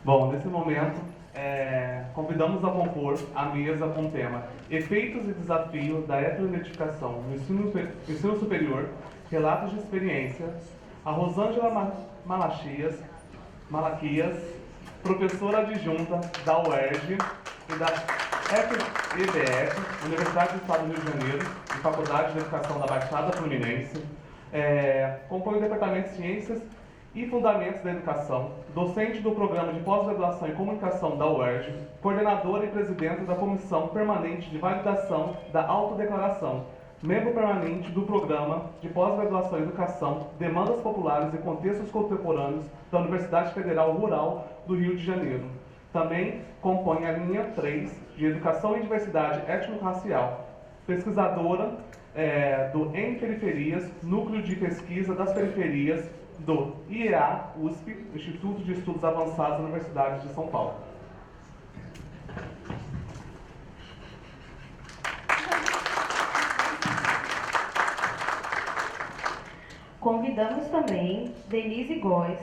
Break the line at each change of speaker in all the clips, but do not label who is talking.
Bom, nesse momento, convidamos a compor a mesa com o tema Efeitos e Desafios da Heteroidentificação no ensino superior, relatos de experiência, a Rosângela Malaquias, professora adjunta da UERJ e da FEBF, Universidade do Estado do Rio de Janeiro, e Faculdade de Educação da Baixada Fluminense, compõe o Departamento de Ciências e Fundamentos da Educação, docente do Programa de Pós-Graduação em Comunicação da UERJ, coordenadora e presidenta da Comissão Permanente de Validação da Autodeclaração, membro permanente do Programa de Pós-Graduação em Educação, Demandas Populares e Contextos Contemporâneos da Universidade Federal Rural do Rio de Janeiro. Também compõe a linha 3 de Educação e Diversidade Étnico-Racial, pesquisadora do Em Periferias, Núcleo de Pesquisa das Periferias do IEA USP, Instituto de Estudos Avançados da Universidade de São Paulo.
Convidamos também Denise Góes,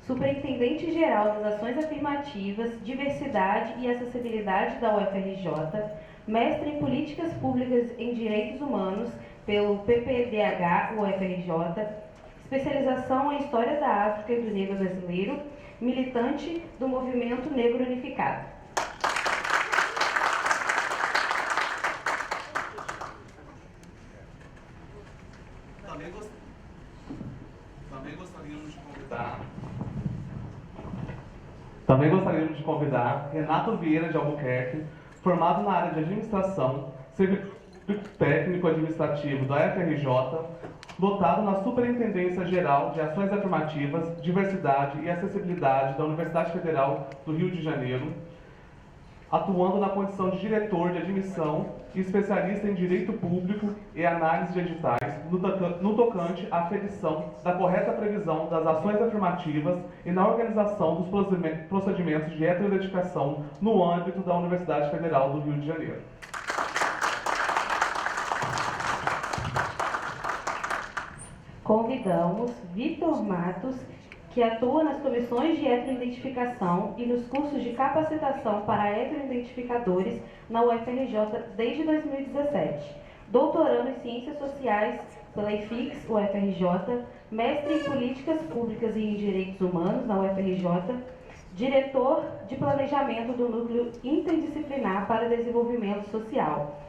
Superintendente-Geral das Ações Afirmativas, Diversidade e Acessibilidade da UFRJ, mestre em Políticas Públicas em Direitos Humanos pelo PPDH UFRJ, especialização em História da África e do Negro Brasileiro, militante do Movimento Negro Unificado.
Também gostaríamos de convidar Renato Vieira de Albuquerque, formado na área de Administração, Serviço Técnico Administrativo da FRJ, dotado na Superintendência Geral de Ações Afirmativas, Diversidade e Acessibilidade da Universidade Federal do Rio de Janeiro, atuando na condição de diretor de admissão e especialista em direito público e análise de editais, no tocante à aferição da correta previsão das ações afirmativas e na organização dos procedimentos de heteroidentificação no âmbito da Universidade Federal do Rio de Janeiro.
Convidamos Vitor Matos, que atua nas comissões de heteroidentificação e nos cursos de capacitação para heteroidentificadores na UFRJ desde 2017, doutorando em Ciências Sociais pela IFIX UFRJ, mestre em Políticas Públicas e em Direitos Humanos na UFRJ, diretor de Planejamento do Núcleo Interdisciplinar para Desenvolvimento Social.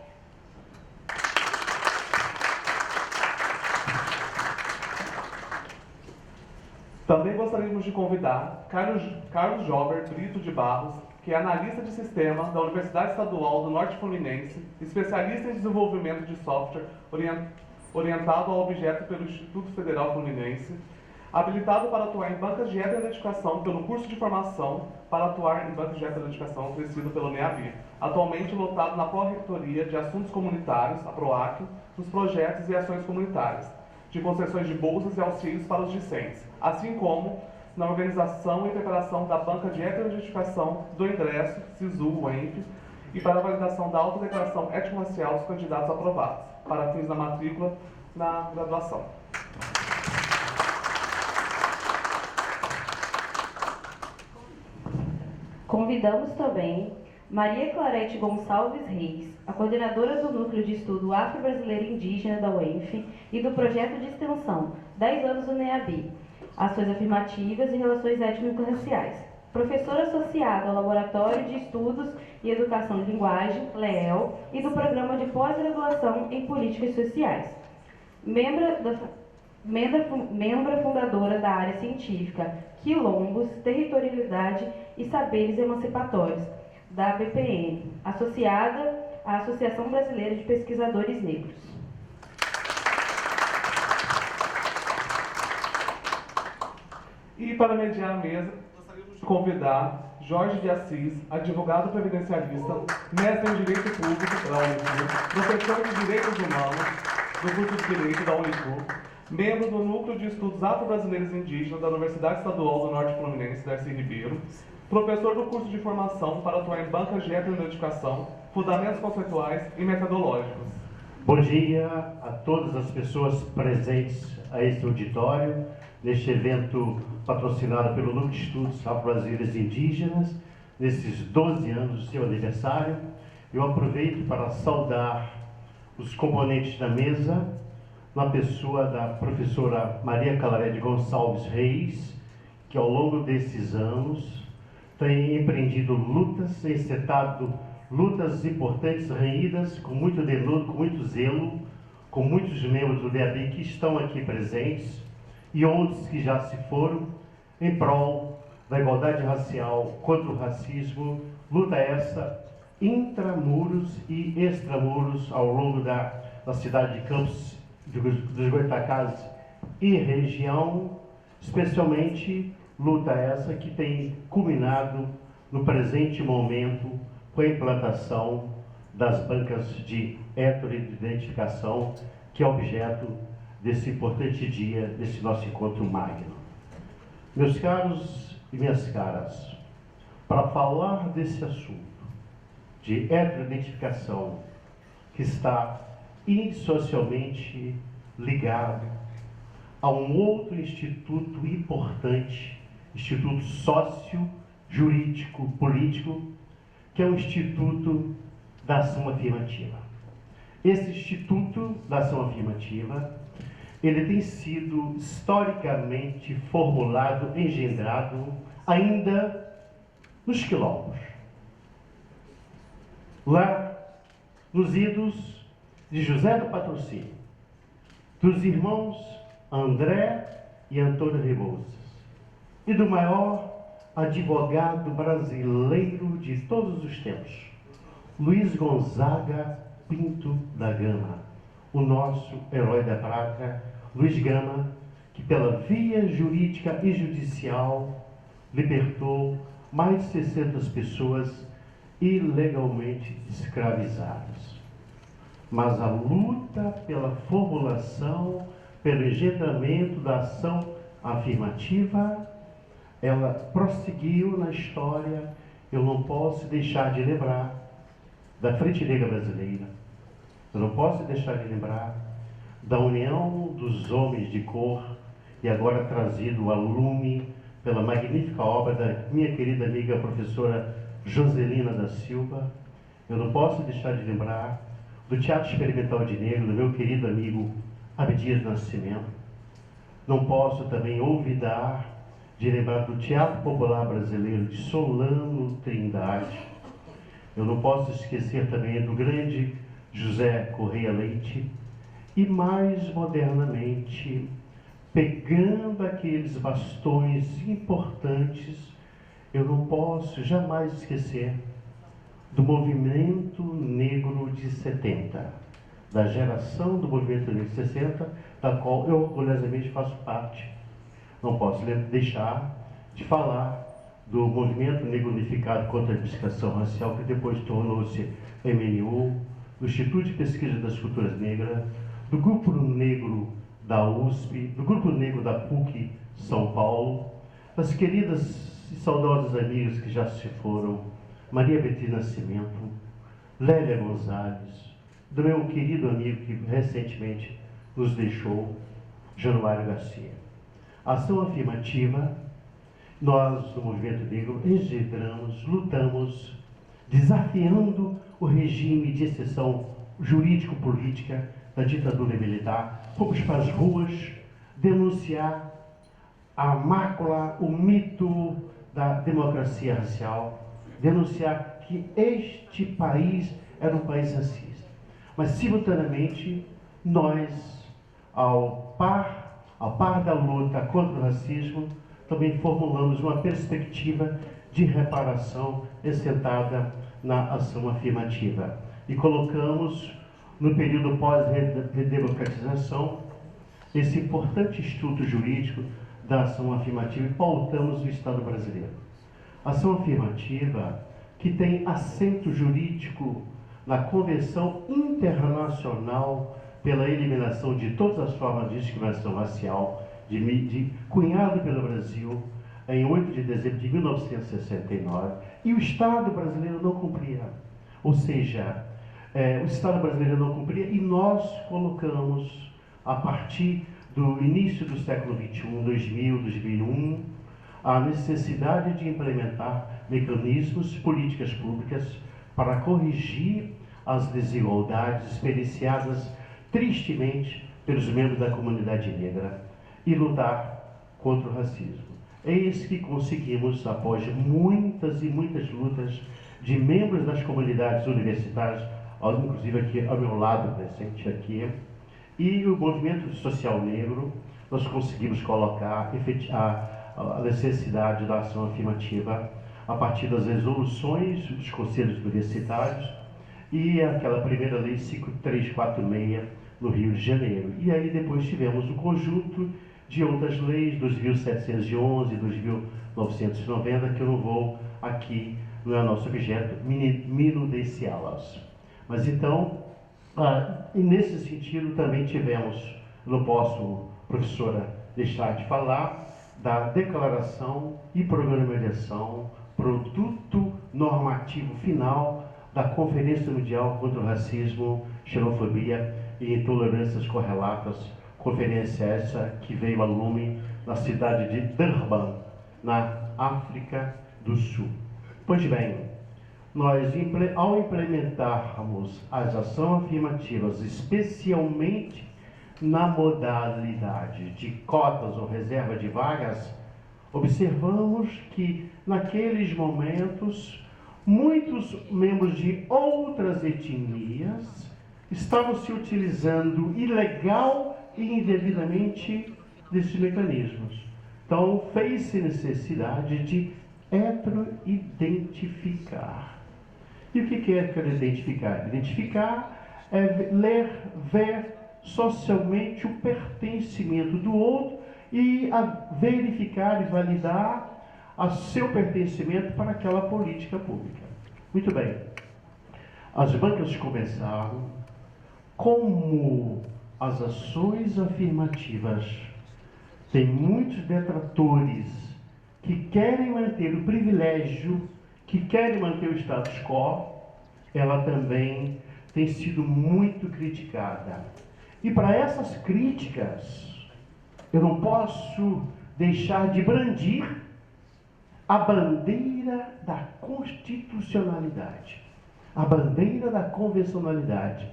Também gostaríamos de convidar Carlos Jober Brito de Barros, que é analista de sistema da Universidade Estadual do Norte Fluminense, especialista em desenvolvimento de software orientado ao objeto pelo Instituto Federal Fluminense, habilitado para atuar em bancas de heteroidentificação pelo curso de formação para atuar em bancas de heteroidentificação oferecido pelo NEABI, atualmente lotado na Pró-Reitoria de Assuntos Comunitários, a PROAC, nos projetos e ações comunitárias, de concessões de bolsas e auxílios para os discentes, assim como na organização e preparação da banca de heteroidentificação do ingresso, SISU-UENF, e para a validação da autodeclaração étnico-racial dos candidatos aprovados, para fins da matrícula na graduação.
Convidamos também Maria Clarete Gonçalves Reis, a coordenadora do Núcleo de Estudo Afro-Brasileiro Indígena da UENF e do projeto de extensão 10 anos do NEABI, Ações Afirmativas e Relações Étnico-Raciais, professora associada ao Laboratório de Estudos e Educação de Linguagem, LEEL, e do Programa de Pós-Graduação em Políticas Sociais, membro fundadora da área científica Quilombos, Territorialidade e Saberes Emancipatórios, da ABPN, associada à Associação Brasileira de Pesquisadores Negros.
E para mediar a mesa, gostaríamos de convidar Jorge de Assis, advogado previdencialista, mestre em Direito Público da Unifu, professor de Direitos Humanos do curso de Direito da Unifu, membro do Núcleo de Estudos Afro-Brasileiros Indígenas da Universidade Estadual do Norte Fluminense, Darcy Ribeiro, professor do curso de formação para atuar em bancas de heteroidentificação, fundamentos conceituais e metodológicos.
Bom dia a todas as pessoas presentes a este auditório, neste evento patrocinado pelo Núcleo de Estudos Afro-Brasileiros Indígenas, nesses 12 anos do seu aniversário. Eu aproveito para saudar os componentes da mesa, na pessoa da professora Maria Claret Gonçalves Reis, que ao longo desses anos tem empreendido lutas, encetado lutas importantes, renhidas, com muito denodo, com muito zelo, com muitos membros do DAB que estão aqui presentes e outros que já se foram, em prol da igualdade racial, contra o racismo, luta essa intramuros e extramuros ao longo da cidade de Campos dos Goytacazes e região, especialmente luta essa que tem culminado no presente momento com a implantação das bancas de heteroidentificação, que é objeto desse importante dia, desse nosso encontro magno. Meus caros e minhas caras, para falar desse assunto de heteroidentificação que está indissocialmente ligado a um outro instituto importante, instituto sócio-jurídico político, que é o Instituto da Ação Afirmativa. Esse Instituto da Ação Afirmativa, ele tem sido historicamente formulado, engendrado, ainda nos quilombos. Lá, nos idos de José do Patrocínio, dos irmãos André e Antônio Rebouças, e do maior advogado brasileiro de todos os tempos, Luiz Gonzaga Pinto da Gama, o nosso herói da prata, Luiz Gama, que pela via jurídica e judicial libertou mais de 600 pessoas ilegalmente escravizadas. Mas a luta pela formulação, pelo engendramento da ação afirmativa, ela prosseguiu na história. Eu não posso deixar de lembrar da Frente Negra Brasileira. Eu não posso deixar de lembrar da União dos Homens de Cor, e agora trazido a lume pela magnífica obra da minha querida amiga professora Joselina da Silva. Eu não posso deixar de lembrar do Teatro Experimental de Negro, do meu querido amigo Abdias Nascimento. Não posso também olvidar de lembrar do Teatro Popular Brasileiro de Solano Trindade. Eu não posso esquecer também do grande José Correia Leite. E mais modernamente, pegando aqueles bastões importantes, eu não posso jamais esquecer do movimento negro de 70, da geração do movimento negro de 60, da qual eu orgulhosamente faço parte. Não posso deixar de falar do movimento negro unificado contra a discriminação racial, que depois tornou-se MNU, do Instituto de Pesquisa das Culturas Negras, do Grupo Negro da USP, do Grupo Negro da PUC São Paulo, das queridas e saudosas amigas que já se foram, Maria Beatriz Nascimento, Lélia Gonzalez, do meu querido amigo que recentemente nos deixou, Januário Garcia. A ação afirmativa, nós do Movimento Negro engendramos, lutamos, desafiando o regime de exceção jurídico-política da ditadura militar. Fomos para as ruas denunciar a mácula, o mito da democracia racial, denunciar que este país era um país racista. Mas, simultaneamente, nós, ao par da luta contra o racismo, também formulamos uma perspectiva de reparação assentada na ação afirmativa. E colocamos, no período pós-redemocratização, esse importante estudo jurídico da ação afirmativa e pautamos o Estado brasileiro. A ação afirmativa, que tem assento jurídico na Convenção Internacional pela Eliminação de Todas as Formas de Discriminação Racial, cunhado pelo Brasil em 8 de dezembro de 1969, e o Estado brasileiro não cumpria. Ou seja, o Estado brasileiro não cumpria, e nós colocamos, a partir do início do século XXI, 2000, 2001, a necessidade de implementar mecanismos, políticas públicas para corrigir as desigualdades experienciadas tristemente pelos membros da comunidade negra e lutar contra o racismo. Eis que conseguimos, após muitas e muitas lutas de membros das comunidades universitárias, inclusive aqui ao meu lado, presente aqui, e o movimento social negro, nós conseguimos colocar a necessidade da ação afirmativa a partir das resoluções dos conselhos universitários e aquela primeira lei 5346 no Rio de Janeiro. E aí depois tivemos um conjunto de outras leis, 2.711, 2.990, que eu não vou aqui, não é nosso objeto, minuciá-las. Mas então, nesse sentido também tivemos, não posso, professora, deixar de falar, da declaração e programação, produto normativo final da Conferência Mundial contra o Racismo, Xenofobia e Intolerâncias Correlatas, conferência essa que veio a lume na cidade de Durban, na África do Sul. Pois bem, nós, ao implementarmos as ações afirmativas, especialmente na modalidade de cotas ou reserva de vagas, observamos que, naqueles momentos, muitos membros de outras etnias estavam se utilizando ilegal e indevidamente desses mecanismos. Então, fez-se necessidade de heteroidentificar. E o que é heteroidentificar? Identificar é ver socialmente o pertencimento do outro e verificar e validar o seu pertencimento para aquela política pública. Muito bem. As bancas começaram como as ações afirmativas têm muitos detratores que querem manter o privilégio, que querem manter o status quo, ela também tem sido muito criticada. E para essas críticas, eu não posso deixar de brandir a bandeira da constitucionalidade, a bandeira da convencionalidade,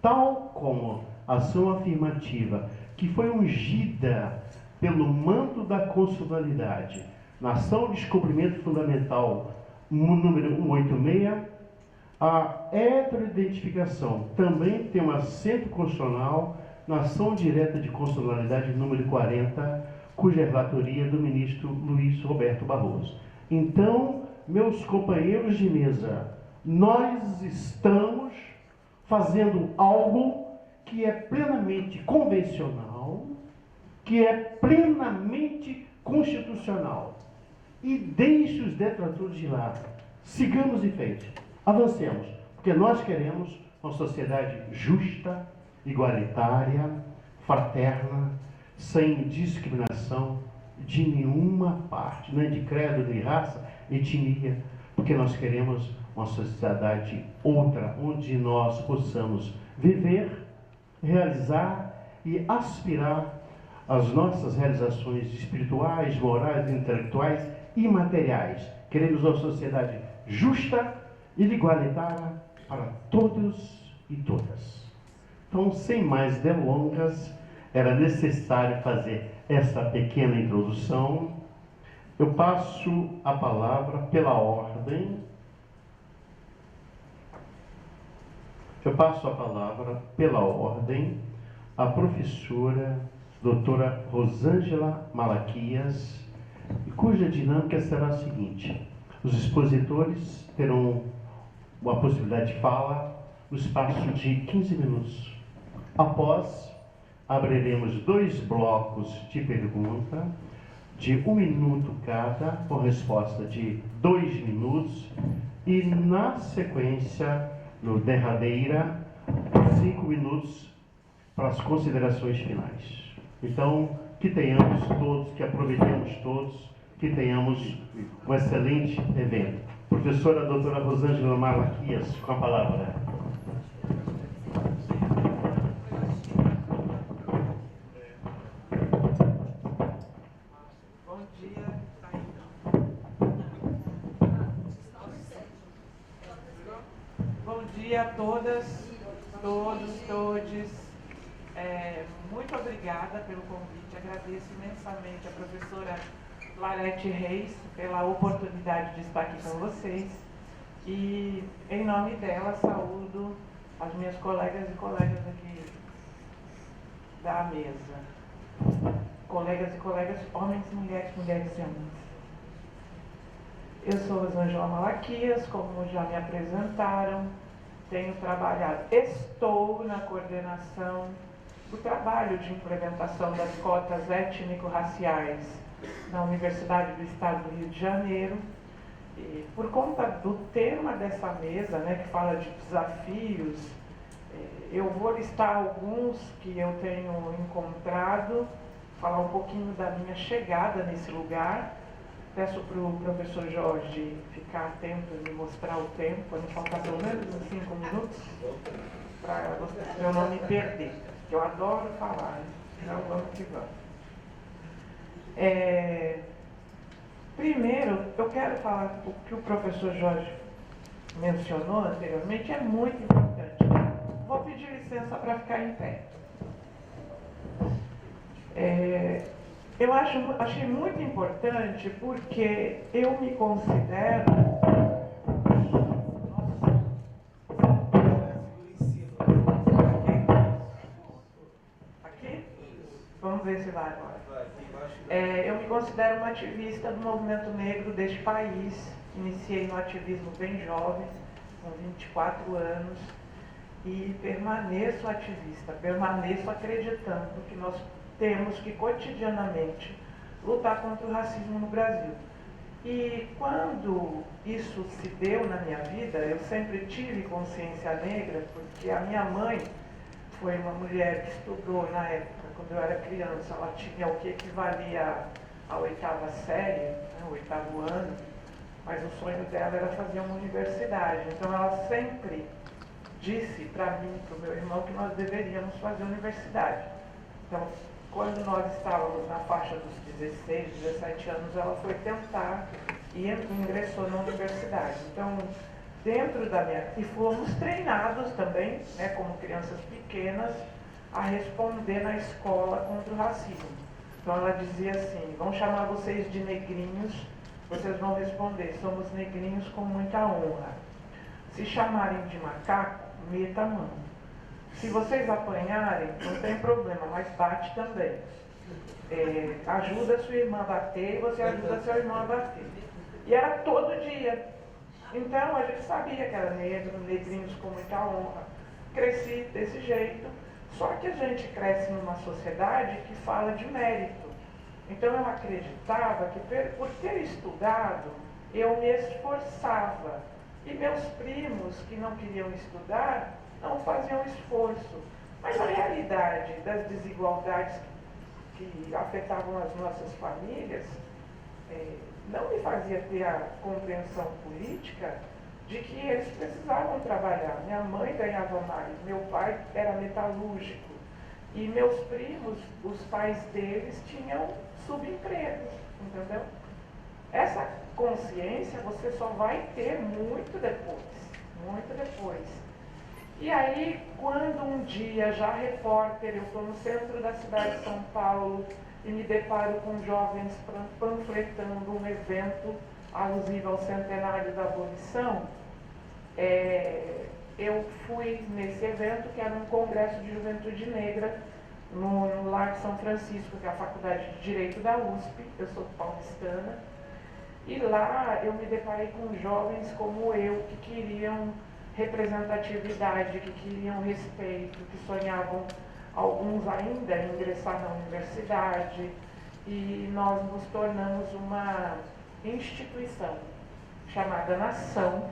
tal como a ação afirmativa que foi ungida pelo manto da constitucionalidade na ação de descobrimento fundamental número 186, a heteroidentificação também tem um assento constitucional na ação direta de constitucionalidade número 40, cuja relatoria é do ministro Luiz Roberto Barroso. Então, meus companheiros de mesa, nós estamos fazendo algo que é plenamente convencional, que é plenamente constitucional. E deixe os detratores de lado. Sigamos em frente. Avancemos. Porque nós queremos uma sociedade justa, igualitária, fraterna, sem discriminação de nenhuma parte, nem de credo, nem raça, etnia, porque nós queremos uma sociedade outra, onde nós possamos viver, realizar e aspirar às nossas realizações espirituais, morais, intelectuais e materiais. Queremos uma sociedade justa e igualitária para todos e todas. Então, sem mais delongas, era necessário fazer essa pequena introdução. Eu passo a palavra pela ordem. À professora doutora Rosângela Malaquias, cuja dinâmica será a seguinte: os expositores terão a possibilidade de fala no espaço de 15 minutos. Após, abriremos 2 blocos de pergunta de 1 minuto cada, com resposta de 2 minutos, e na sequência, no derradeira, 5 minutos para as considerações finais. Então, que tenhamos todos, que aproveitemos todos, que tenhamos um excelente evento. Professora doutora Rosângela Malaquias, com a palavra.
Bom dia. Bom dia a todas, todos, todes. Muito obrigada pelo convite. Agradeço imensamente a professora Larete Reis pela oportunidade de estar aqui com vocês. E, em nome dela, saúdo as minhas colegas e colegas aqui da mesa. Colegas e colegas, homens e mulheres, mulheres e homens. Eu sou Rosângela Malaquias, como já me apresentaram, estou na coordenação do trabalho de implementação das cotas étnico-raciais na Universidade do Estado do Rio de Janeiro. E por conta do tema dessa mesa, que fala de desafios, eu vou listar alguns que eu tenho encontrado, falar um pouquinho da minha chegada nesse lugar. Peço para o professor Jorge ficar atento e me mostrar o tempo, para me faltar pelo menos uns 5 minutos, para eu não me perder, que eu adoro falar, então vamos que vamos. Primeiro, eu quero falar o que o professor Jorge mencionou anteriormente, é muito importante. Vou pedir licença para ficar em pé. Achei muito importante porque eu me considero... Aqui? Vamos ver se vai agora. Eu me considero uma ativista do movimento negro deste país. Iniciei no ativismo bem jovem, com 24 anos, e permaneço ativista, permaneço acreditando que nós temos que cotidianamente lutar contra o racismo no Brasil. E quando isso se deu na minha vida, eu sempre tive consciência negra, porque a minha mãe foi uma mulher que estudou na época, quando eu era criança, ela tinha o que equivalia à 8ª série, o 8º ano, mas o sonho dela era fazer uma universidade. Então ela sempre disse para mim, para o meu irmão, que nós deveríamos fazer universidade. Então, quando nós estávamos na faixa dos 16, 17 anos, ela foi tentar e ingressou na universidade. Então, dentro da minha... E fomos treinados também, como crianças pequenas, a responder na escola contra o racismo. Então, ela dizia assim: vão chamar vocês de negrinhos, vocês vão responder, somos negrinhos com muita honra. Se chamarem de macaco, meta a mão. Se vocês apanharem, não tem problema, mas bate também. Ajuda a sua irmã a bater e você ajuda seu irmão a bater. E era todo dia. Então a gente sabia que era negro, negrinhos com muita honra. Cresci desse jeito, só que a gente cresce numa sociedade que fala de mérito. Então eu acreditava que por ter estudado, eu me esforçava. E meus primos que não queriam estudar, não faziam esforço. Mas a realidade das desigualdades que afetavam as nossas famílias não me fazia ter a compreensão política de que eles precisavam trabalhar. Minha mãe ganhava mais, meu pai era metalúrgico e meus primos, os pais deles tinham subempregos, entendeu? Essa consciência você só vai ter muito depois, muito depois. E aí, quando um dia, já repórter, eu estou no centro da cidade de São Paulo e me deparo com jovens panfletando um evento alusivo ao centenário da abolição, eu fui nesse evento, que era um congresso de juventude negra, no Largo São Francisco, que é a Faculdade de Direito da USP, eu sou paulistana, e lá eu me deparei com jovens como eu, que queriam representatividade, que queriam respeito, que sonhavam, alguns ainda, em ingressar na universidade, e nós nos tornamos uma instituição chamada Nação,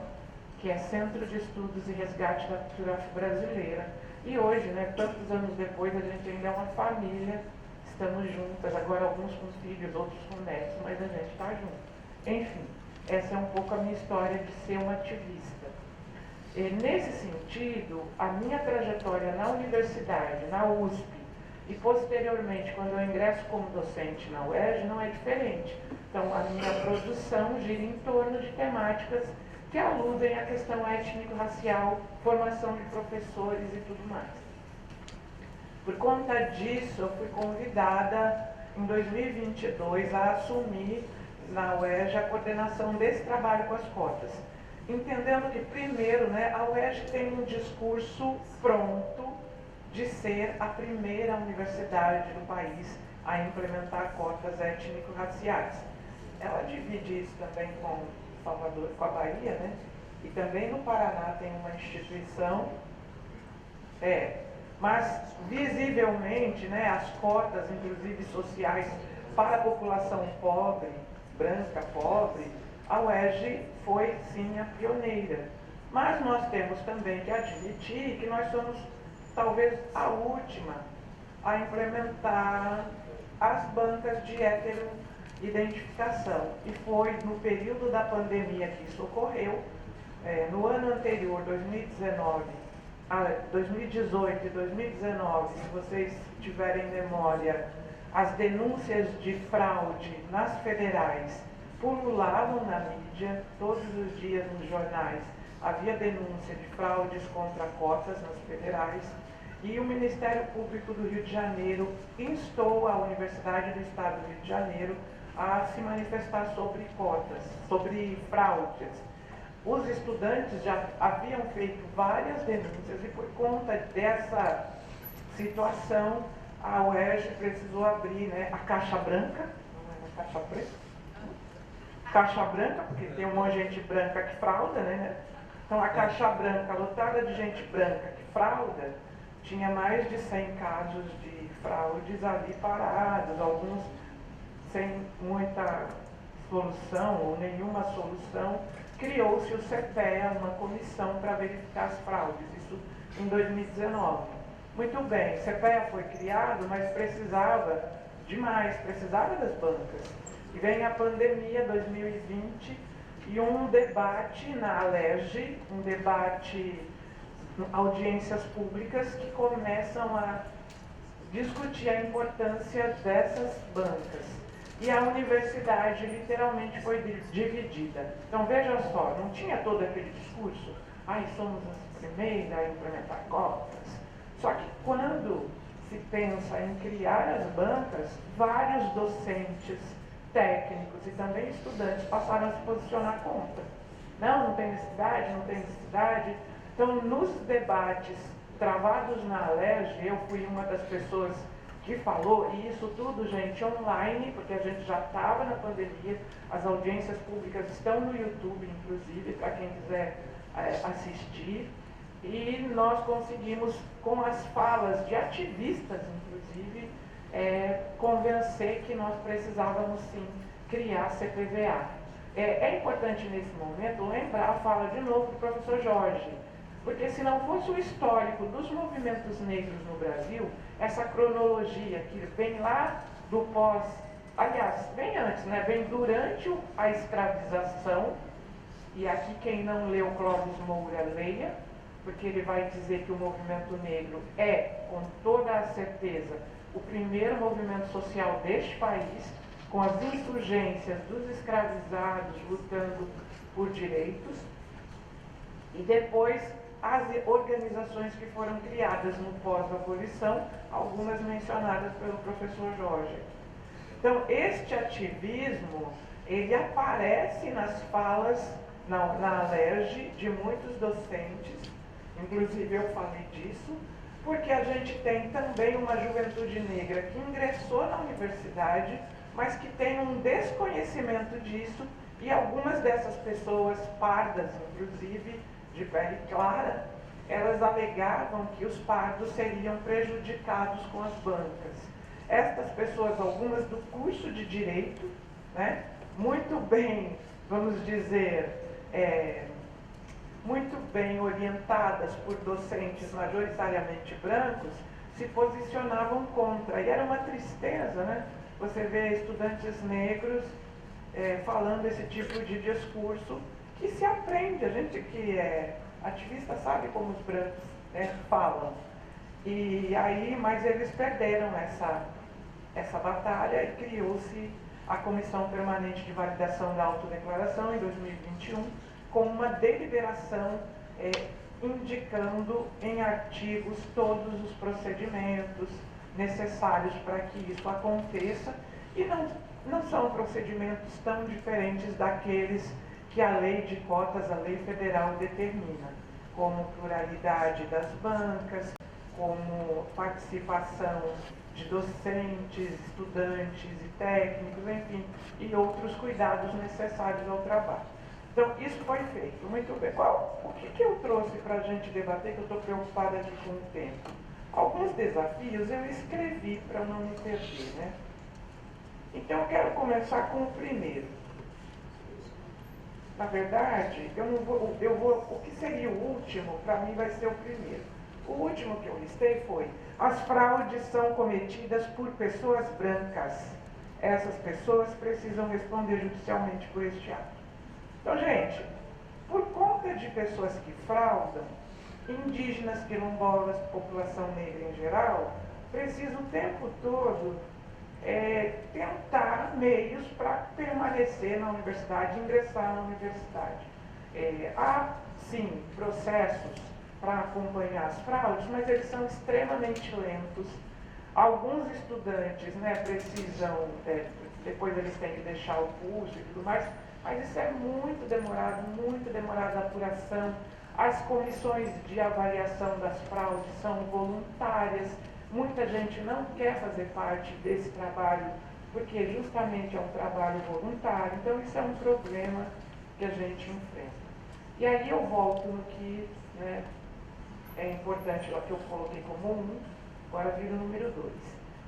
que é Centro de Estudos e Resgate da Cultura Afro-Brasileira. E hoje, tantos anos depois, a gente ainda é uma família, estamos juntas, agora alguns com filhos, outros com netos, mas a gente está junto. Enfim, essa é um pouco a minha história de ser uma ativista. E, nesse sentido, a minha trajetória na universidade, na USP, E posteriormente, quando eu ingresso como docente na UERJ, não é diferente. Então, a minha produção gira em torno de temáticas que aludem à questão étnico-racial, formação de professores e tudo mais. Por conta disso, eu fui convidada em 2022 a assumir na UERJ a coordenação desse trabalho com as cotas. Entendendo que, primeiro, né, a UERJ tem um discurso pronto de ser a primeira universidade do país a implementar cotas étnico-raciais. Ela divide isso também com Salvador, com a Bahia, né? E também no Paraná tem uma instituição, mas visivelmente, né, as cotas, inclusive sociais, para a população pobre, branca, pobre, a UERJ foi sim a pioneira. Mas nós temos também que admitir que nós somos talvez a última a implementar as bancas de heteroidentificação. E foi no período da pandemia que isso ocorreu. No ano anterior, 2018 e 2019, se vocês tiverem memória, as denúncias de fraude nas federais pululavam na mídia, todos os dias nos jornais havia denúncia de fraudes contra cotas nas federais, e o Ministério Público do Rio de Janeiro instou a Universidade do Estado do Rio de Janeiro a se manifestar sobre cotas, sobre fraudes. Os estudantes já haviam feito várias denúncias e por conta dessa situação a UERJ precisou abrir, né, a caixa branca, não é a caixa preta? Caixa branca, porque tem um monte de gente branca que frauda, né? Então a caixa branca, lotada de gente branca que frauda, tinha mais de 100 casos de fraudes ali parados, alguns sem muita solução ou nenhuma solução. Criou-se o CPEA, uma comissão para verificar as fraudes, isso em 2019. Muito bem, o CPEA foi criado, mas precisava demais, precisava das bancas. E vem a pandemia 2020 e um debate na ALERJ, um debate, audiências públicas que começam a discutir a importância dessas bancas. E a universidade literalmente foi dividida. Então veja só, não tinha todo aquele discurso, somos as primeiras a implementar cotas. Só que quando se pensa em criar as bancas, vários docentes, técnicos e também estudantes passaram a se posicionar contra. Não tem necessidade, não tem necessidade. Então, nos debates travados na ALERJ, eu fui uma das pessoas que falou, e isso tudo, gente, online, porque a gente já estava na pandemia, as audiências públicas estão no YouTube, inclusive, para quem quiser assistir, e nós conseguimos, com as falas de ativistas, inclusive, convencer que nós precisávamos sim criar CPVA. É importante nesse momento lembrar a fala de novo do professor Jorge, porque se não fosse o histórico dos movimentos negros no Brasil, essa cronologia que vem lá do pós, aliás, vem antes, né? Vem durante a escravização, e aqui quem não leu Clóvis Moura, leia, porque ele vai dizer que o movimento negro é, com toda a certeza, o primeiro movimento social deste país, com as insurgências dos escravizados lutando por direitos, e depois as organizações que foram criadas no pós-abolição, algumas mencionadas pelo professor Jorge. Então, este ativismo, ele aparece nas falas na ALERJ de muitos docentes, inclusive eu falei disso, porque a gente tem também uma juventude negra que ingressou na universidade, mas que tem um desconhecimento disso, e algumas dessas pessoas, pardas inclusive, de pele clara, elas alegavam que os pardos seriam prejudicados com as bancas. Estas pessoas, algumas do curso de Direito, né, muito bem, vamos dizer, muito bem orientadas por docentes majoritariamente brancos, se posicionavam contra. E era uma tristeza, né? Você vê estudantes negros falando esse tipo de discurso que se aprende. A gente que é ativista sabe como os brancos falam. E aí, mas eles perderam essa batalha e criou-se a Comissão Permanente de Validação da Autodeclaração em 2021, com uma deliberação indicando em artigos todos os procedimentos necessários para que isso aconteça, e não são procedimentos tão diferentes daqueles que a lei de cotas, a lei federal, determina, como pluralidade das bancas, como participação de docentes, estudantes e técnicos, enfim, e outros cuidados necessários ao trabalho. Então, isso foi feito. Muito bem. O que eu trouxe para a gente debater, que eu estou preocupada aqui com o tempo? Alguns desafios eu escrevi para não me perder, né? Então, eu quero começar com o primeiro. Na verdade, o que seria o último, para mim, vai ser o primeiro. O último que eu listei foi: as fraudes são cometidas por pessoas brancas. Essas pessoas precisam responder judicialmente por este ato. Então, gente, por conta de pessoas que fraudam, indígenas, quilombolas, população negra em geral, precisa o tempo todo tentar meios para permanecer na universidade, ingressar na universidade. Há, sim, processos para acompanhar as fraudes, mas eles são extremamente lentos. Alguns estudantes, né, precisam, depois eles têm que deixar o curso e tudo mais, mas isso é muito demorado a apuração. As comissões de avaliação das fraudes são voluntárias. Muita gente não quer fazer parte desse trabalho, porque justamente é um trabalho voluntário. Então, isso é um problema que a gente enfrenta. E aí eu volto no que, né, é importante, lá que eu coloquei como 1, agora vira o número 2.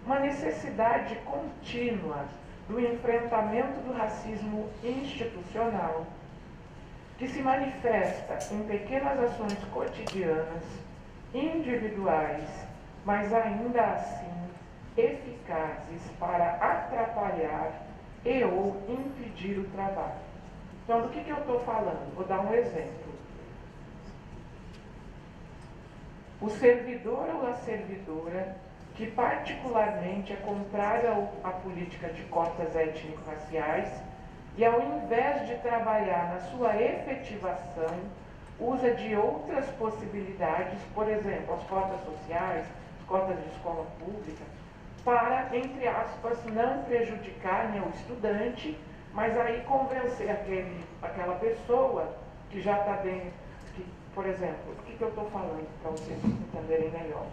Uma necessidade contínua do enfrentamento do racismo institucional, que se manifesta em pequenas ações cotidianas, individuais, mas ainda assim eficazes para atrapalhar e ou impedir o trabalho. Então, do que eu estou falando? Vou dar um exemplo. O servidor ou a servidora que particularmente é contrária à política de cotas étnico-raciais e, ao invés de trabalhar na sua efetivação, usa de outras possibilidades, por exemplo, as cotas sociais, as cotas de escola pública, para, entre aspas, não prejudicar, né, o estudante, mas aí convencer aquela pessoa que já está dentro, que, por exemplo, o que eu estou falando para vocês entenderem melhor?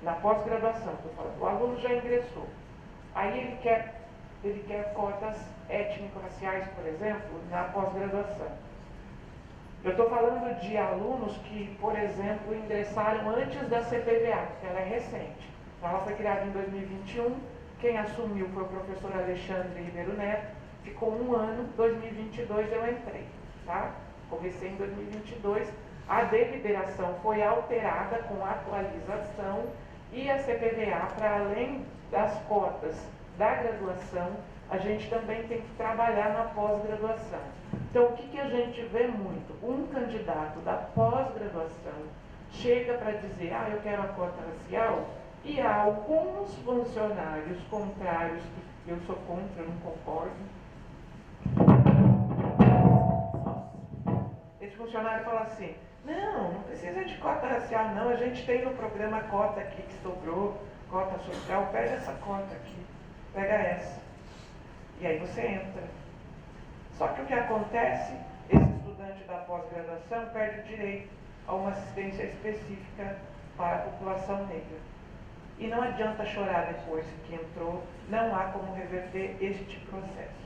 Na pós-graduação, estou falando, o aluno já ingressou, aí ele quer cotas étnico-raciais, por exemplo, na pós-graduação. Eu estou falando de alunos que, por exemplo, ingressaram antes da CPVA, que ela é recente. Ela foi criada em 2021, quem assumiu foi o professor Alexandre Ribeiro Neto, ficou 1 ano, 2022 eu entrei, tá? Comecei em 2022, a deliberação foi alterada com a atualização e a CPVA, para além das cotas da graduação, a gente também tem que trabalhar na pós-graduação. Então, o que a gente vê muito? Um candidato da pós-graduação chega para dizer, eu quero a cota racial, e há alguns funcionários contrários, que eu sou contra, eu não concordo. Esse funcionário fala assim, não precisa de cota racial não, a gente tem no programa cota aqui que sobrou, cota social, pega essa cota aqui, pega essa. E aí você entra. Só que o que acontece, esse estudante da pós-graduação perde o direito a uma assistência específica para a população negra. E não adianta chorar depois que entrou, não há como reverter este processo.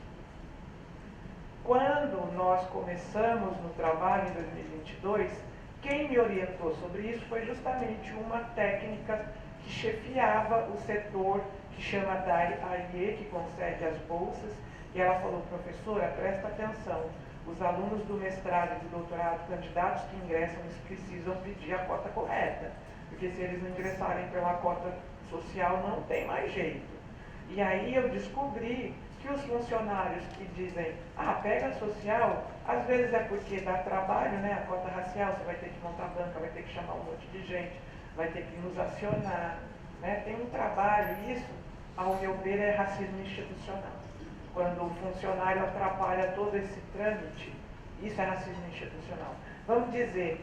Quando nós começamos no trabalho em 2022, quem me orientou sobre isso foi justamente uma técnica que chefiava o setor, que chama DAI-AIE, que concede as bolsas, e ela falou, professora, presta atenção, os alunos do mestrado e do doutorado, candidatos que ingressam, eles precisam pedir a cota correta, porque se eles não ingressarem pela cota social, não tem mais jeito. E aí eu descobri que os funcionários que dizem, pega a social, às vezes é porque dá trabalho, né, a cota racial, você vai ter que montar banca, vai ter que chamar um monte de gente. vai ter que nos acionar, né? Tem um trabalho, isso, ao meu ver, é racismo institucional. Quando o funcionário atrapalha todo esse trâmite, isso é racismo institucional. Vamos dizer,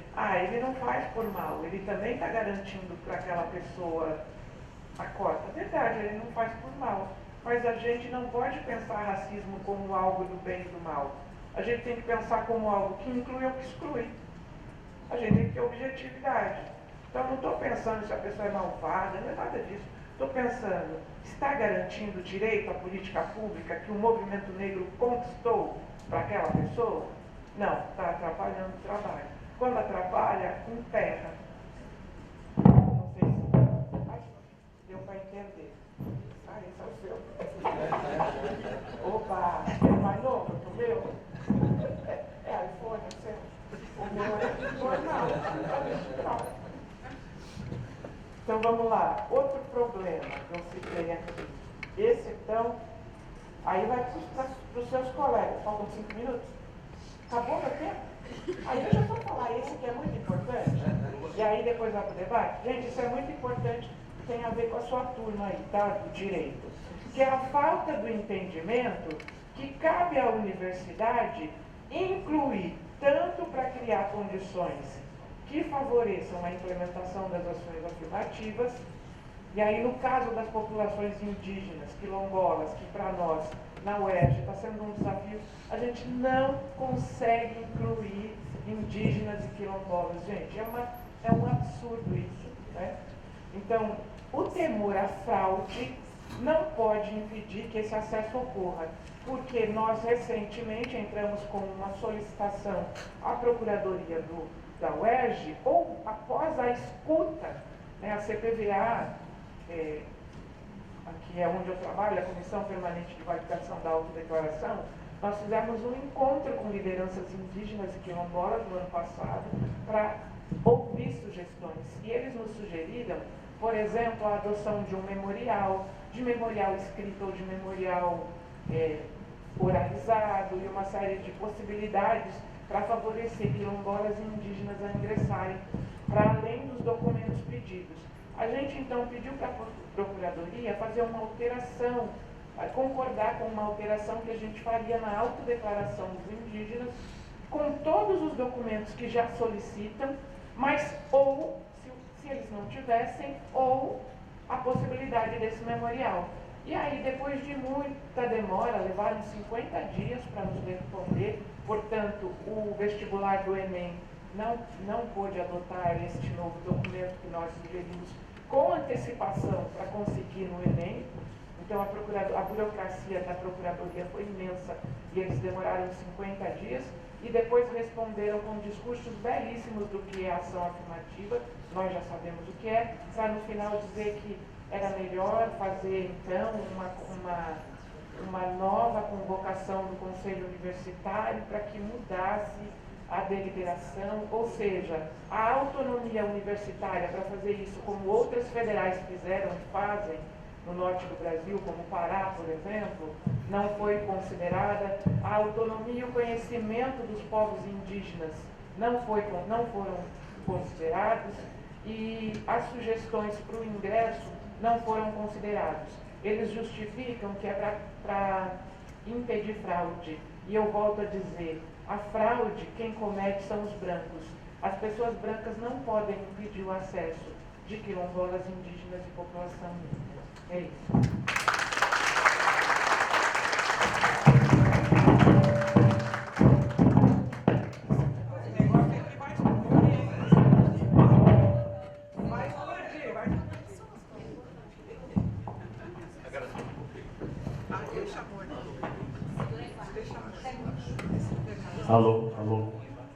ele não faz por mal, ele também está garantindo para aquela pessoa a cota. Verdade, ele não faz por mal. Mas a gente não pode pensar racismo como algo do bem e do mal. A gente tem que pensar como algo que inclui ou que exclui. A gente tem que ter objetividade. Então, não estou pensando se a pessoa é malvada, não é nada disso. Estou pensando, está garantindo o direito à política pública que o movimento negro conquistou para aquela pessoa? Não, está atrapalhando o trabalho. Quando atrapalha, emperra. Não sei se deu para entender. Esse é o seu. Opa, é mais novo que o meu? É iPhone, o seu? O meu é normal. Então vamos lá. Outro problema que eu citei aqui. Esse então, aí vai para os seus colegas. Faltam 5 minutos? Acabou meu tempo? Aí deixa eu só falar esse que é muito importante. E aí depois vai para o debate. Gente, isso é muito importante. Tem a ver com a sua turma aí, tá? Do direito. Que é a falta do entendimento que cabe à universidade incluir tanto para criar condições que favoreçam a implementação das ações afirmativas, e aí no caso das populações indígenas, quilombolas, que para nós, na UERJ, está sendo um desafio, a gente não consegue incluir indígenas e quilombolas. Gente, é um absurdo isso, né? Então, o temor à fraude não pode impedir que esse acesso ocorra, porque nós recentemente entramos com uma solicitação à Procuradoria da UERJ, ou após a escuta, né, a CPVA, aqui é onde eu trabalho, a Comissão Permanente de Validação da Autodeclaração, nós fizemos um encontro com lideranças indígenas e quilombolas no ano passado para ouvir sugestões. E eles nos sugeriram, por exemplo, a adoção de um memorial, de memorial escrito ou de memorial oralizado, e uma série de possibilidades para favorecer quilombolas e indígenas a ingressarem, para além dos documentos pedidos. A gente então pediu para a Procuradoria fazer uma alteração, concordar com uma alteração que a gente faria na autodeclaração dos indígenas, com todos os documentos que já solicitam, mas ou, se eles não tivessem, ou a possibilidade desse memorial. E aí, depois de muita demora, levaram 50 dias para nos responder, portanto, o vestibular do Enem não pôde adotar este novo documento que nós sugerimos com antecipação para conseguir no Enem. Então, a burocracia da Procuradoria foi imensa e eles demoraram 50 dias e depois responderam com discursos belíssimos do que é ação afirmativa, nós já sabemos o que é, para no final dizer que era melhor fazer, então, uma nova convocação do Conselho Universitário para que mudasse a deliberação, ou seja, a autonomia universitária para fazer isso, como outras federais fizeram e fazem no norte do Brasil, como o Pará, por exemplo, não foi considerada. A autonomia e o conhecimento dos povos indígenas não foram considerados, e as sugestões para o ingresso não foram considerados. Eles justificam que é para impedir fraude. E eu volto a dizer, a fraude, quem comete são os brancos. As pessoas brancas não podem impedir o acesso de quilombolas, indígenas e população negra. É isso.
Alô.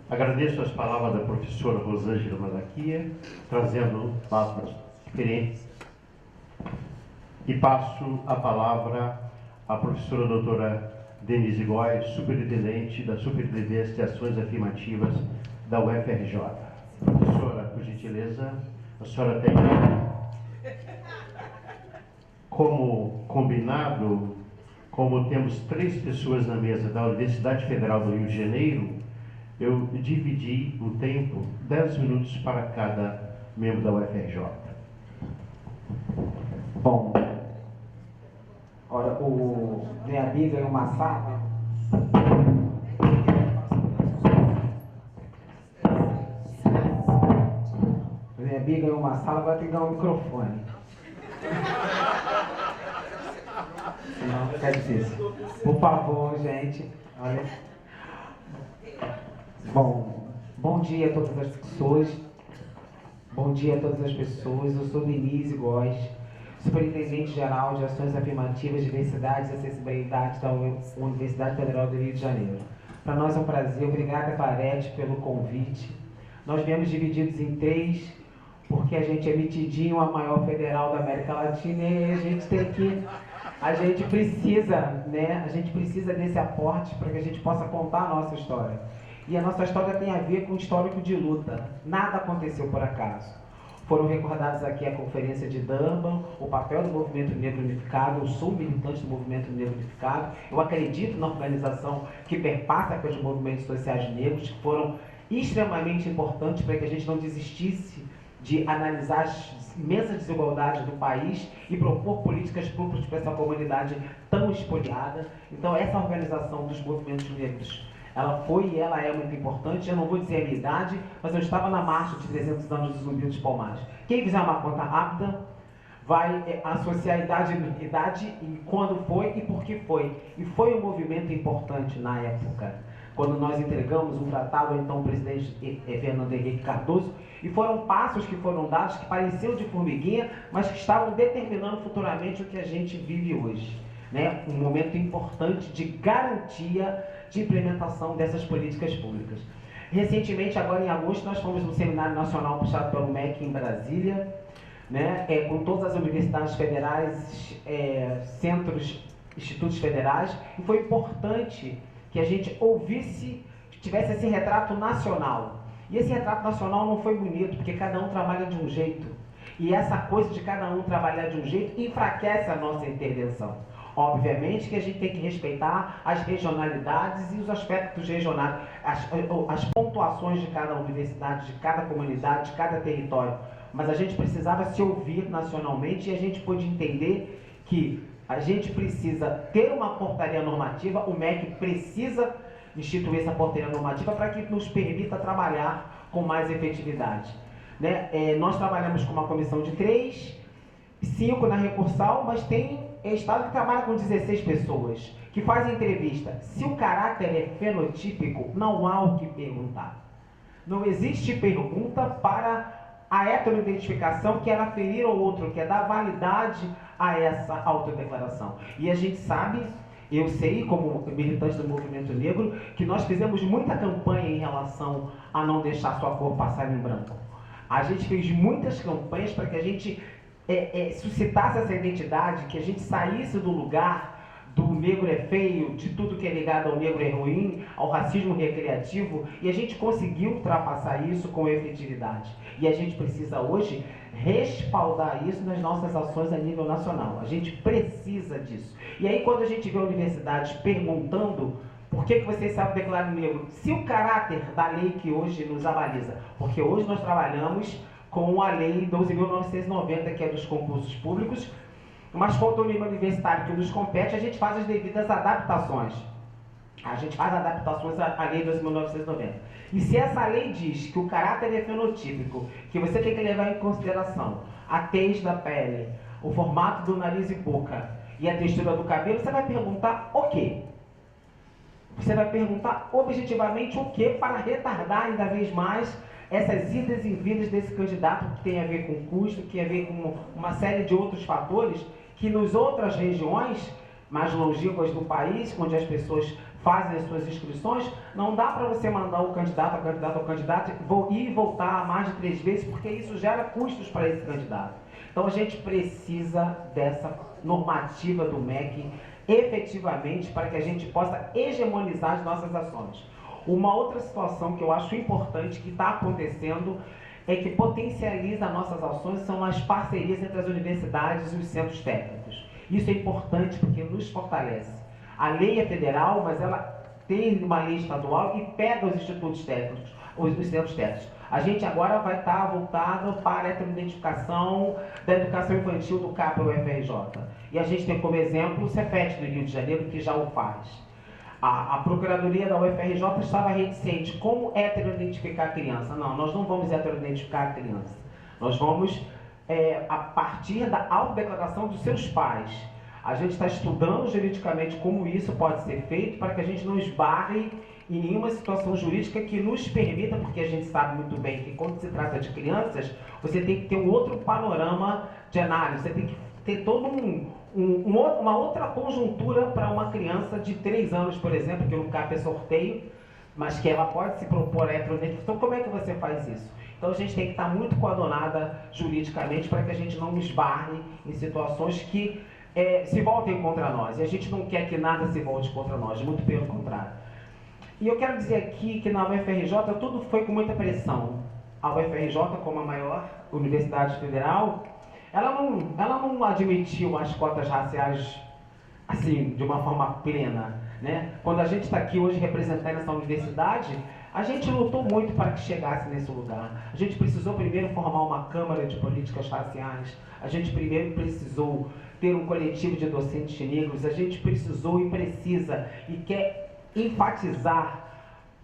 Agradeço as palavras da professora Rosângela Malaquia, trazendo palavras diferentes. E passo a palavra à professora doutora Denise Góes, superintendente da Superintendência de Ações Afirmativas da UFRJ. Professora, por gentileza, a senhora tem, como combinado, como temos 3 pessoas na mesa da Universidade Federal do Rio de Janeiro, eu dividi o tempo 10 minutos para cada membro da UFRJ.
Bom, olha, minha amiga em uma sala. Minha amiga em uma sala, agora tem que dar um microfone. Senão fica difícil. Por favor, gente. Olha. Bom dia a todas as pessoas. Bom dia a todas as pessoas. Eu sou Denise Góes, Superintendente Geral de Ações Afirmativas, Diversidade e Acessibilidade da Universidade Federal do Rio de Janeiro. Para nós é um prazer. Obrigada, Clarete, pelo convite. Nós viemos divididos em 3, porque a gente é metidinho, a maior federal da América Latina, e a gente precisa, né? A gente precisa desse aporte para que a gente possa contar a nossa história. E a nossa história tem a ver com o histórico de luta. Nada aconteceu por acaso. Foram recordados aqui a Conferência de Durban, o papel do Movimento Negro Unificado. Eu sou militante do Movimento Negro Unificado. Eu acredito na organização que perpassa pelos movimentos sociais negros, que foram extremamente importantes para que a gente não desistisse de analisar as imensas desigualdades do país e propor políticas públicas para essa comunidade tão espoliada. Então, essa organização dos movimentos negros, ela foi e ela é muito importante. Eu não vou dizer a minha idade, mas eu estava na marcha de 300 anos do Zumbi dos Palmares. Quem fizer uma conta rápida vai associar a idade e quando foi e por que foi. E foi um movimento importante na época, quando nós entregamos um tratado ao então presidente Fernando Henrique Cardoso, e foram passos que foram dados que pareciam de formiguinha, mas que estavam determinando futuramente o que a gente vive hoje, né? Um momento importante de garantia de implementação dessas políticas públicas. Recentemente, agora em agosto, nós fomos no Seminário Nacional puxado pelo MEC em Brasília, né? Com todas as universidades federais, centros, institutos federais, e foi importante que a gente ouvisse, tivesse esse retrato nacional. E esse retrato nacional não foi bonito, porque cada um trabalha de um jeito. E essa coisa de cada um trabalhar de um jeito enfraquece a nossa intervenção. Obviamente que a gente tem que respeitar as regionalidades e os aspectos regionais, as pontuações de cada universidade, de cada comunidade, de cada território. Mas a gente precisava se ouvir nacionalmente e a gente pôde entender que a gente precisa ter uma portaria normativa, o MEC precisa instituir essa portaria normativa para que nos permita trabalhar com mais efetividade. Né? Nós trabalhamos com uma comissão de 3, 5 na recursal, mas tem estado que trabalha com 16 pessoas, que fazem entrevista. Se o caráter é fenotípico, não há o que perguntar. Não existe pergunta para a heteroidentificação, que é aferir ao outro, que é dar validade a essa autodeclaração. E a gente sabe, eu sei, como militante do movimento negro, que nós fizemos muita campanha em relação a não deixar sua cor passar em branco. A gente fez muitas campanhas para que a gente suscitasse essa identidade, que a gente saísse do lugar do negro é feio, de tudo que é ligado ao negro é ruim, ao racismo recreativo, e a gente conseguiu ultrapassar isso com efetividade. E a gente precisa hoje respaldar isso nas nossas ações a nível nacional. A gente precisa disso. E aí, quando a gente vê universidades perguntando por que vocês sabem declarar negro, se o caráter da lei que hoje nos avaliza, porque hoje nós trabalhamos com a lei 12.990, que é dos concursos públicos, mas quanto ao nível universitário que nos compete, a gente faz as devidas adaptações. A gente faz adaptações à lei 12.990. E se essa lei diz que o caráter é fenotípico, que você tem que levar em consideração a tez da pele, o formato do nariz e boca e a textura do cabelo, você vai perguntar o quê? Você vai perguntar objetivamente o quê para retardar ainda vez mais essas idas e vindas desse candidato, que tem a ver com custo, que tem a ver com uma série de outros fatores que nas outras regiões mais longínquas do país, onde as pessoas fazem as suas inscrições, não dá para você mandar o candidato ir e voltar mais de 3 vezes, porque isso gera custos para esse candidato. Então a gente precisa dessa normativa do MEC efetivamente para que a gente possa hegemonizar as nossas ações. Uma outra situação que eu acho importante que está acontecendo é que potencializa nossas ações são as parcerias entre as universidades e os centros técnicos. Isso é importante porque nos fortalece. A lei é federal, mas ela tem uma lei estadual e pega os institutos técnicos, os centros técnicos. A gente agora vai estar voltado para a heteroidentificação da educação infantil do CAP UFRJ. E a gente tem como exemplo o Cefet do Rio de Janeiro, que já o faz. A Procuradoria da UFRJ estava reticente. Como heteroidentificar a criança? Não, nós não vamos heteroidentificar a criança. Nós vamos, a partir da autodeclaração dos seus pais. A gente está estudando juridicamente como isso pode ser feito para que a gente não esbarre em nenhuma situação jurídica que nos permita, porque a gente sabe muito bem que quando se trata de crianças, você tem que ter um outro panorama de análise, você tem que ter todo uma outra conjuntura para uma criança de 3 anos, por exemplo, que no CAP é sorteio, mas que ela pode se propor a heteroidentificação. Então, como é que você faz isso? Então, a gente tem que estar muito coadunada juridicamente para que a gente não esbarre em situações que se voltem contra nós. E a gente não quer que nada se volte contra nós, muito pelo contrário. E eu quero dizer aqui que na UFRJ tudo foi com muita pressão. A UFRJ, como a maior universidade federal, ela não admitiu as cotas raciais assim, de uma forma plena, né? Quando a gente está aqui hoje representando essa universidade, a gente lutou muito para que chegasse nesse lugar. A gente precisou primeiro formar uma Câmara de Políticas Raciais, a gente primeiro precisou ter um coletivo de docentes negros, a gente precisou e precisa e quer enfatizar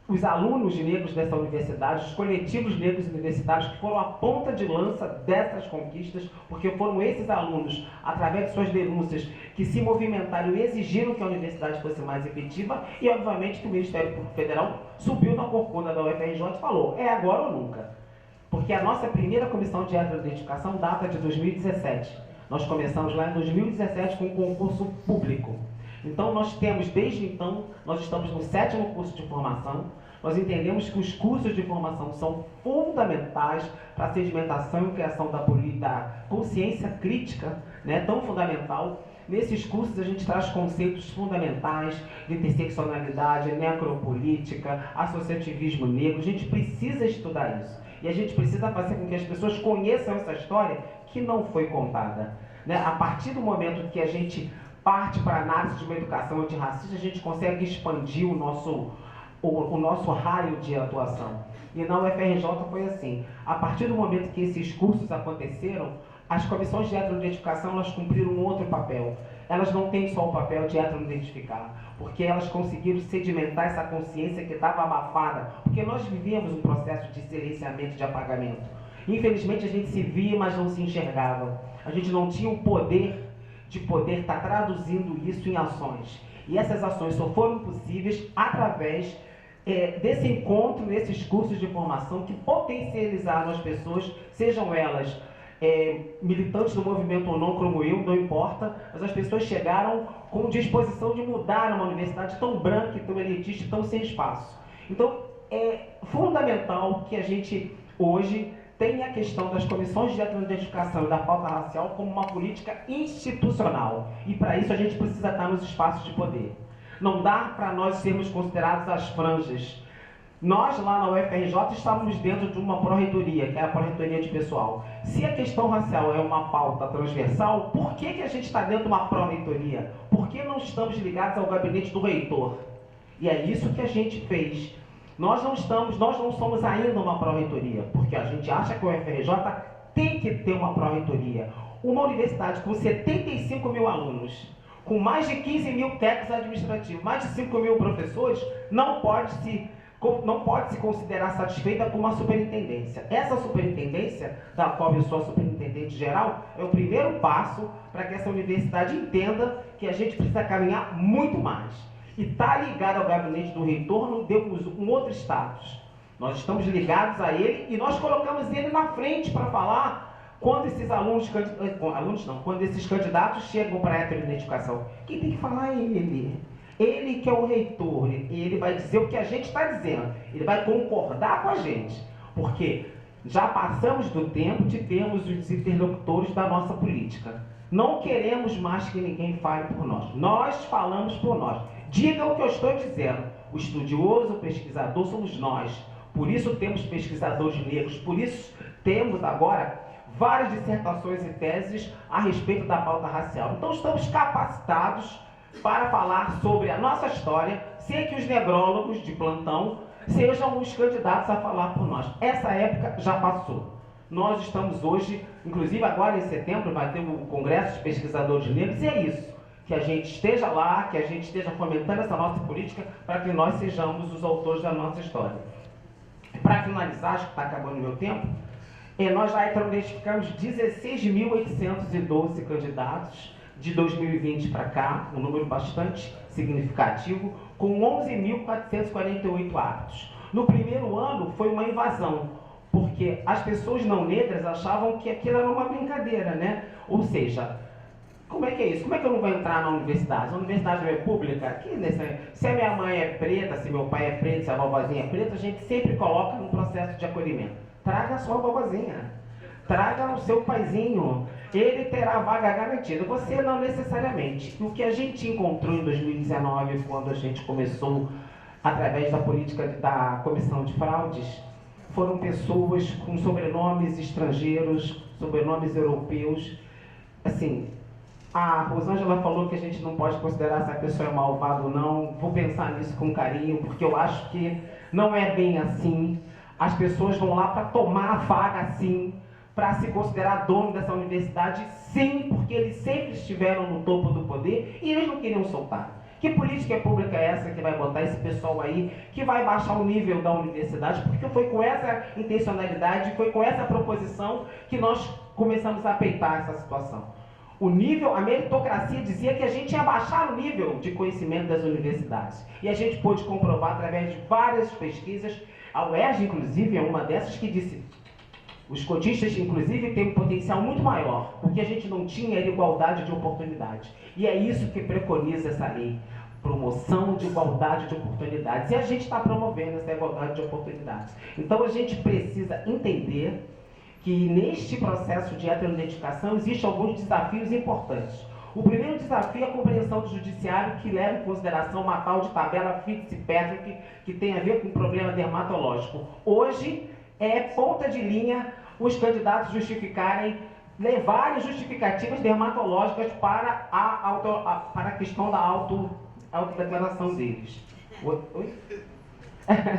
os alunos negros dessa universidade, os coletivos negros universitários que foram a ponta de lança dessas conquistas, porque foram esses alunos, através de suas denúncias, que se movimentaram e exigiram que a universidade fosse mais efetiva, e obviamente que o Ministério Público Federal subiu na corcunda da UFRJ e falou, é agora ou nunca. Porque a nossa primeira comissão de heteroidentificação data de 2017. Nós começamos lá em 2017 com um concurso público. Então, nós temos, desde então, nós estamos no 7º curso de formação, nós entendemos que os cursos de formação são fundamentais para a sedimentação e criação da consciência crítica, né, tão fundamental. Nesses cursos a gente traz conceitos fundamentais de interseccionalidade, necropolítica, associativismo negro, a gente precisa estudar isso. E a gente precisa fazer com que as pessoas conheçam essa história que não foi contada, né? A partir do momento que a gente parte para a análise de uma educação antirracista, a gente consegue expandir o nosso raio de atuação. E na UFRJ foi assim. A partir do momento que esses cursos aconteceram, as comissões de heteroidentificação elas cumpriram um outro papel. Elas não têm só o papel de heteroidentificar, porque elas conseguiram sedimentar essa consciência que estava abafada, porque nós vivíamos um processo de silenciamento, de apagamento. Infelizmente a gente se via, mas não se enxergava. A gente não tinha o poder de poder estar traduzindo isso em ações. E essas ações só foram possíveis através desse encontro, nesses cursos de formação que potencializaram as pessoas, sejam elas militantes do movimento ou não, como eu, não importa, mas as pessoas chegaram com disposição de mudar uma universidade tão branca, tão elitista, tão sem espaço. Então, é fundamental que a gente, hoje, tem a questão das comissões de heteroidentificação e da pauta racial como uma política institucional. E para isso a gente precisa estar nos espaços de poder. Não dá para nós sermos considerados as franjas. Nós lá na UFRJ estávamos dentro de uma pró-reitoria, que é a pró-reitoria de pessoal. Se a questão racial é uma pauta transversal, por que a gente está dentro de uma pró-reitoria? Por que não estamos ligados ao gabinete do reitor? E é isso que a gente fez. Nós não somos ainda uma pró-reitoria, porque a gente acha que o UFRJ tem que ter uma pró-reitoria. Uma universidade com 75 mil alunos, com mais de 15 mil técnicos administrativos, mais de 5 mil professores, não pode se considerar satisfeita com uma superintendência. Essa superintendência, da qual eu sou a superintendente geral, é o primeiro passo para que essa universidade entenda que a gente precisa caminhar muito mais. E está ligado ao gabinete do reitor, não demos um outro status. Nós estamos ligados a ele e nós colocamos ele na frente para falar quando esses quando esses candidatos chegam para a heteroidentificação. Quem tem que falar é ele. Ele que é o reitor, ele vai dizer o que a gente está dizendo, ele vai concordar com a gente, porque já passamos do tempo de termos os interlocutores da nossa política. Não queremos mais que ninguém fale por nós, nós falamos por nós. Diga o que eu estou dizendo, o estudioso, o pesquisador somos nós, por isso temos pesquisadores negros, por isso temos agora várias dissertações e teses a respeito da pauta racial. Então estamos capacitados para falar sobre a nossa história ser que os negrólogos de plantão sejam os candidatos a falar por nós. Essa época já passou. Nós estamos hoje, inclusive agora em setembro, vai ter o Congresso de Pesquisadores Negros, e é isso. Que a gente esteja lá, que a gente esteja fomentando essa nossa política para que nós sejamos os autores da nossa história. Para finalizar, acho que está acabando o meu tempo, nós já identificamos 16.812 candidatos de 2020 para cá, um número bastante significativo, com 11.448 aptos. No primeiro ano foi uma invasão, porque as pessoas não negras achavam que aquilo era uma brincadeira, né? Ou seja, como é que é isso? Como é que eu não vou entrar na universidade? A universidade é pública? Se a minha mãe é preta, se meu pai é preto, se a vovozinha é preta, a gente sempre coloca no processo de acolhimento. Traga a sua vovozinha, traga o seu paizinho, ele terá vaga garantida. Você não necessariamente. O que a gente encontrou em 2019, quando a gente começou, através da política da Comissão de Fraudes, foram pessoas com sobrenomes estrangeiros, sobrenomes europeus. Assim, a Rosângela falou que a gente não pode considerar se a pessoa é malvada ou não. Vou pensar nisso com carinho, porque eu acho que não é bem assim. As pessoas vão lá para tomar a vaga, sim, para se considerar dono dessa universidade, sim, porque eles sempre estiveram no topo do poder e eles não queriam soltar. Que política pública é essa que vai botar esse pessoal aí, que vai baixar o nível da universidade? Porque foi com essa intencionalidade, foi com essa proposição que nós começamos a peitar essa situação. O nível, a meritocracia dizia que a gente ia baixar o nível de conhecimento das universidades. E a gente pôde comprovar através de várias pesquisas. A UERJ, inclusive, é uma dessas que disse: os cotistas, inclusive, têm um potencial muito maior. O que a gente não tinha era igualdade de oportunidades. E é isso que preconiza essa lei. Promoção de igualdade de oportunidades. E a gente está promovendo essa igualdade de oportunidades. Então a gente precisa entender que neste processo de heteroidentificação existem alguns desafios importantes. O primeiro desafio é a compreensão do judiciário, que leva em consideração uma tal de tabela Fitzpatrick, que tem a ver com problema dermatológico. Hoje é ponta de linha os candidatos justificarem, levarem justificativas dermatológicas para a questão da autodeclaração deles. Oi?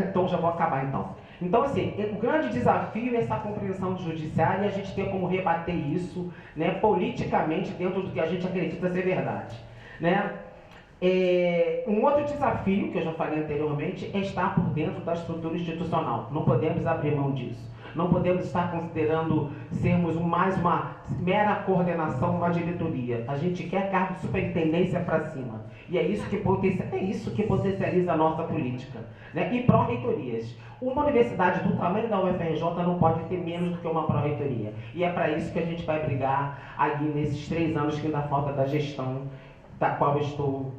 Então já vou acabar então. Então, assim, o grande desafio é essa compreensão do judiciário e a gente ter como rebater isso, né, politicamente dentro do que a gente acredita ser verdade, né? Um outro desafio, que eu já falei anteriormente, é estar por dentro da estrutura institucional. Não podemos abrir mão disso. Não podemos estar considerando sermos mais uma mera coordenação, uma diretoria. A gente quer cargo de superintendência para cima. E é isso que potencializa a nossa política, né? E pró-reitorias. Uma universidade do tamanho da UFRJ não pode ter menos do que uma pró-reitoria. E é para isso que a gente vai brigar ali nesses 3 anos que ainda falta da gestão da qual eu estou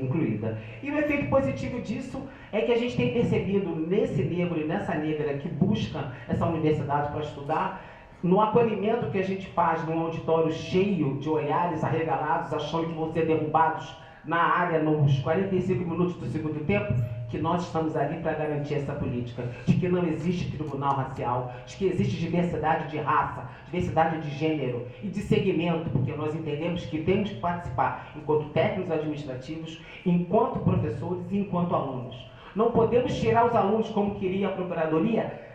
incluída. E o efeito positivo disso é que a gente tem percebido nesse negro e nessa negra que busca essa universidade para estudar, no acolhimento que a gente faz num auditório cheio de olhares arregalados, achando que vão ser derrubados na área nos 45 minutos do segundo tempo, que nós estamos ali para garantir essa política, de que não existe tribunal racial, de que existe diversidade de raça, diversidade de gênero e de segmento, porque nós entendemos que temos que participar enquanto técnicos administrativos, enquanto professores e enquanto alunos. Não podemos tirar os alunos, como queria a Procuradoria,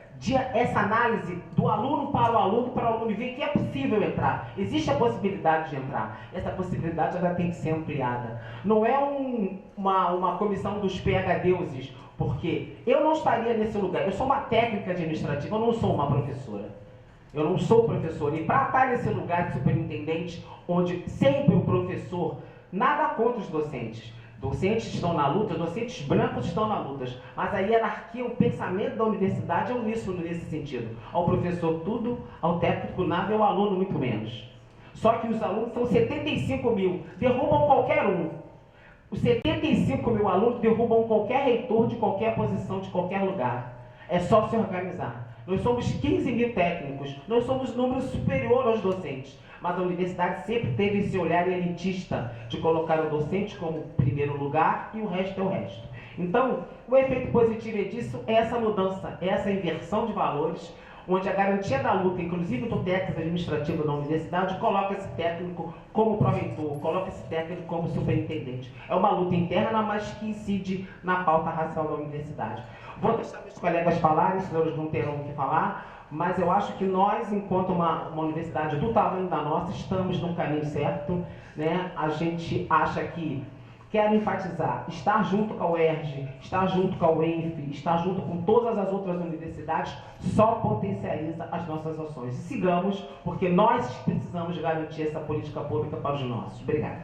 essa análise do aluno para o aluno e ver que é possível entrar. Existe a possibilidade de entrar. Essa possibilidade ela tem que ser ampliada. Não é uma comissão dos PhDs, porque eu não estaria nesse lugar. Eu sou uma técnica administrativa, eu não sou uma professora. Eu não sou professora. E para estar nesse lugar de superintendente, onde sempre o professor, nada contra os docentes. Docentes estão na luta, docentes brancos estão na luta, mas a hierarquia, o pensamento da universidade é uníssono nesse sentido. Ao professor tudo, ao técnico nada e ao aluno muito menos. Só que os alunos são 75 mil, derrubam qualquer um. Os 75 mil alunos derrubam qualquer reitor de qualquer posição, de qualquer lugar. É só se organizar. Nós somos 15 mil técnicos, nós somos número superior aos docentes. Mas a universidade sempre teve esse olhar elitista de colocar o docente como primeiro lugar e o resto é o resto. Então, o efeito positivo disso é essa mudança, é essa inversão de valores, onde a garantia da luta, inclusive do técnico administrativo da universidade, coloca esse técnico como pró-reitor, coloca esse técnico como superintendente. É uma luta interna, mas que incide na pauta racial da universidade. Vou deixar meus colegas falarem, senão eles não terão o que falar, mas eu acho que nós, enquanto uma universidade do tamanho da nossa, estamos no caminho certo, né? A gente acha que, quero enfatizar, estar junto com a UERJ, estar junto com a UENF, estar junto com todas as outras universidades, só potencializa as nossas ações. E sigamos, porque nós precisamos garantir essa política pública para os nossos. Obrigada.